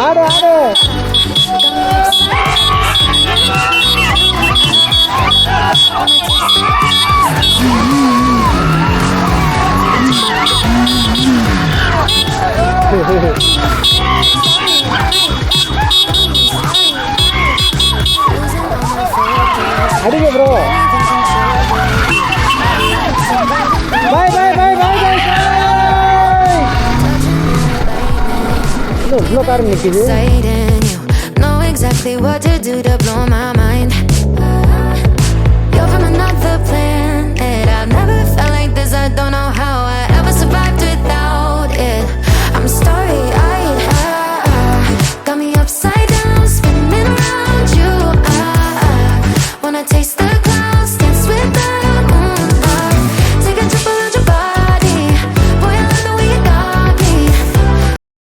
ஆடு ஆடு. அடிங்க ப்ரோ. பாய் பாய் பாய் பாய் பாய். இவ்வளோ காரம் நிற்கிது. Know exactly what to do to blow my mind. You're from another planet. I've never felt like this. I don't know how I